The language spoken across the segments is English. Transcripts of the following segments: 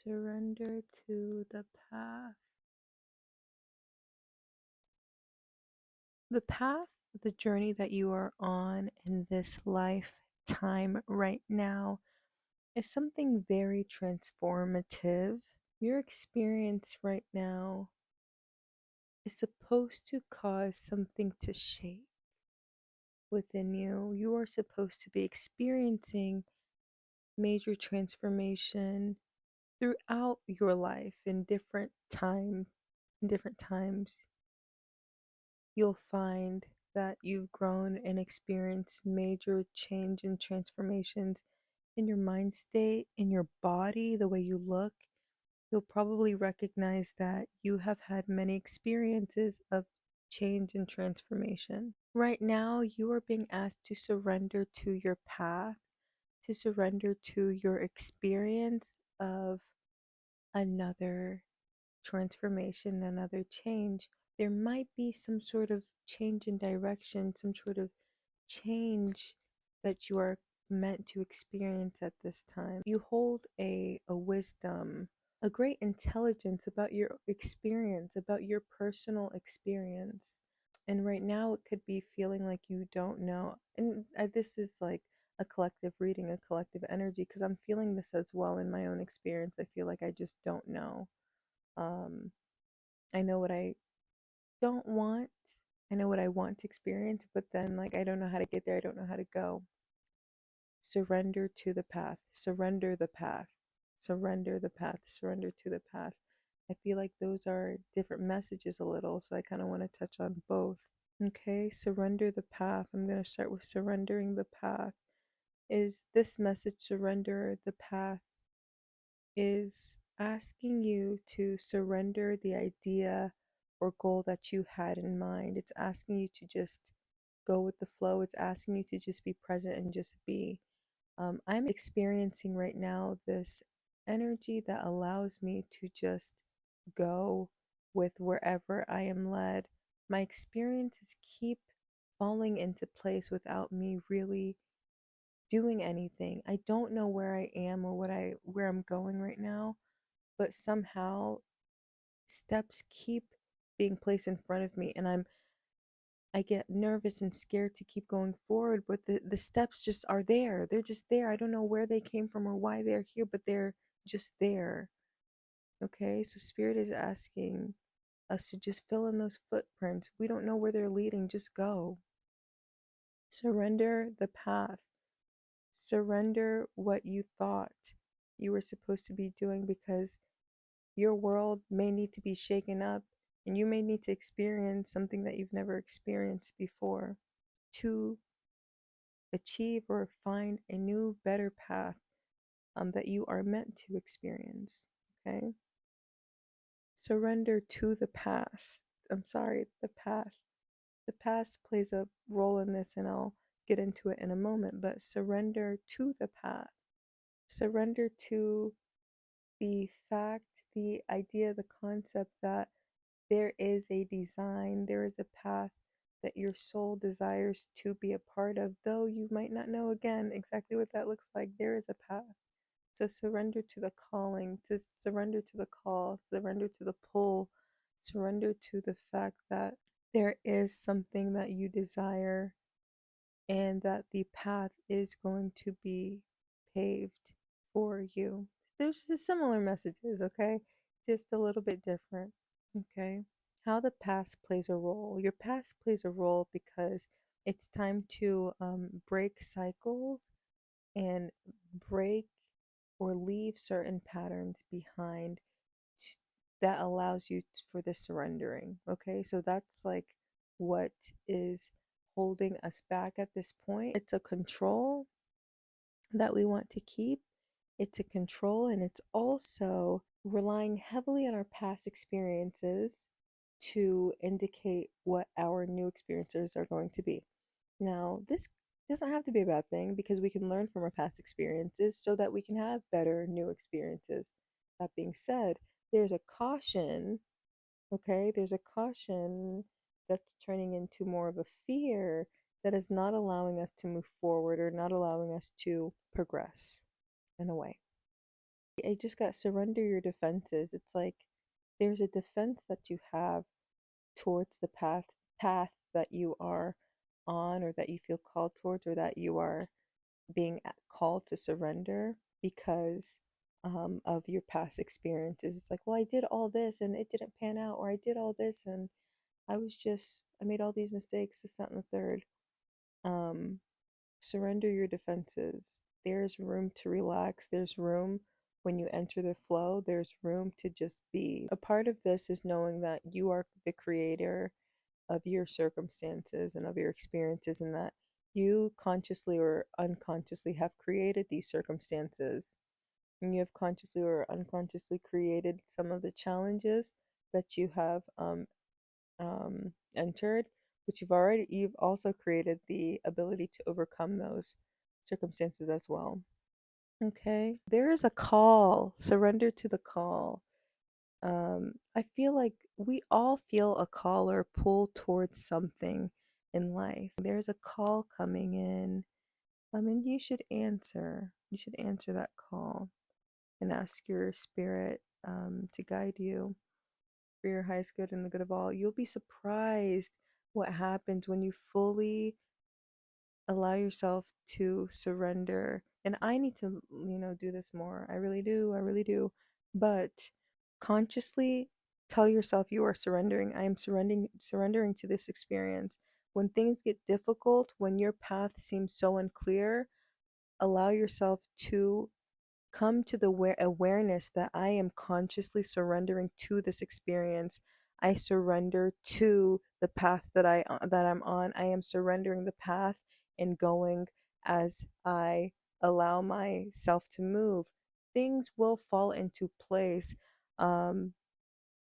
Surrender to the path. The path, the journey that you are on in this lifetime right now is something very transformative. Your experience right now is supposed to cause something to shake within you. You are supposed to be experiencing major transformation throughout your life in different times. You'll find that you've grown and experienced major change and transformations in your mind state, in your body, the way you look. You'll probably recognize that you have had many experiences of change and transformation. Right now, you are being asked to surrender to your path, to surrender to your experience of another transformation, another change. There might be some sort of change in direction, some sort of change that you are meant to experience at this time. You hold a wisdom, a great intelligence about your experience, about your personal experience. And right now, it could be feeling like you don't know. And this is like a collective reading, a collective energy, because I'm feeling this as well in my own experience. I feel like I just don't know. Um, I know what I don't want. I know what I want to experience, but then, like, I don't know how to get there. I don't know how to go. Surrender to the path. Surrender the path. Surrender the path. Surrender to the path. I feel like those are different messages a little, so I kind of want to touch on both. Okay, surrender the path. I'm going to start with surrendering the path. Is this message surrender the path is asking you to surrender the idea or goal that you had in mind. It's asking you to just go with the flow. It's asking you to just be present and just be. I'm experiencing right now this energy that allows me to just go with wherever I am led. My experiences keep falling into place without me really doing anything. I don't know where I am or where I'm going right now, but somehow steps keep being placed in front of me, and I get nervous and scared to keep going forward, but the steps just are there. They're just there. I don't know where they came from or why they're here, but they're just there. Okay? So spirit is asking us to just fill in those footprints. We don't know where they're leading, just go. Surrender the path. Surrender what you thought you were supposed to be doing, because your world may need to be shaken up and you may need to experience something that you've never experienced before to achieve or find a new, better path that you are meant to experience. Okay? Surrender to the past. I'm sorry, the past. The past plays a role in this, and I'll get into it in a moment, but surrender to the path. Surrender to the fact, the idea, the concept that there is a design, there is a path that your soul desires to be a part of, though you might not know again exactly what that looks like. There is a path. So surrender to the calling, to surrender to the call, surrender to the pull, surrender to the fact that there is something that you desire and that the path is going to be paved for you. There's similar messages, okay? Just a little bit different, okay? How the past plays a role. Your past plays a role because it's time to break cycles and break or leave certain patterns behind that allows you for the surrendering. Okay, so that's like what is holding us back at this point. It's a control that we want to keep, it's a control, and it's also relying heavily on our past experiences to indicate what our new experiences are going to be. Now, this doesn't have to be a bad thing because we can learn from our past experiences so that we can have better new experiences. That being said, there's a caution, okay? There's a caution that's turning into more of a fear that is not allowing us to move forward or not allowing us to progress in a way. I just got surrender your defenses. It's like there's a defense that you have towards the path that you are on, or that you feel called towards, or that you are being called to surrender because of your past experiences. It's like, well, I did all this and it didn't pan out, or I did all this and I made all these mistakes, this, that, and the third. Um, Surrender your defenses. There's room to relax. There's room when you enter the flow. There's room to just be. A part of this is knowing that you are the creator of your circumstances and of your experiences, and that you consciously or unconsciously have created these circumstances. And you have consciously or unconsciously created some of the challenges that you have entered, but you've also created the ability to overcome those circumstances as well. Okay, there is a call. Surrender to the call. I feel like we all feel a call or pull towards something in life. There's a call coming in. And you should answer. You should answer that call and ask your spirit to guide you for your highest good and the good of all. You'll be surprised what happens when you fully allow yourself to surrender. And I need to, do this more. I really do. I really do. But consciously tell yourself you are surrendering. I am surrendering to this experience. When things get difficult, when your path seems so unclear, allow yourself to come to the awareness that I am consciously surrendering to this experience. I surrender to the path that I'm on. I am surrendering the path and going as I allow myself to move. Things will fall into place um,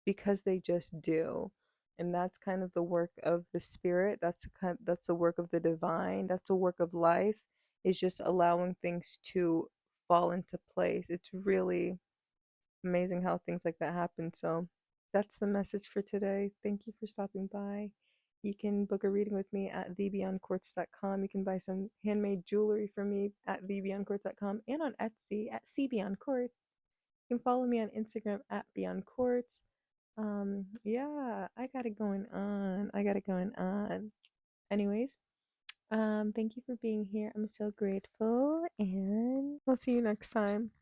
because they just do. And that's kind of the work of the spirit. That's the work of the divine. That's the work of life, is just allowing things to fall into place. It's really amazing how things like that happen. So that's the message for today. Thank you for stopping by. You can book a reading with me at thebeyondquartz.com. You can buy some handmade jewelry from me at thebeyondquartz.com and on Etsy at cbeyondquartz. You can follow me on Instagram at beyondquartz. Yeah, I got it going on. I got it going on. Anyways, thank you for being here. I'm so grateful, and I'll see you next time.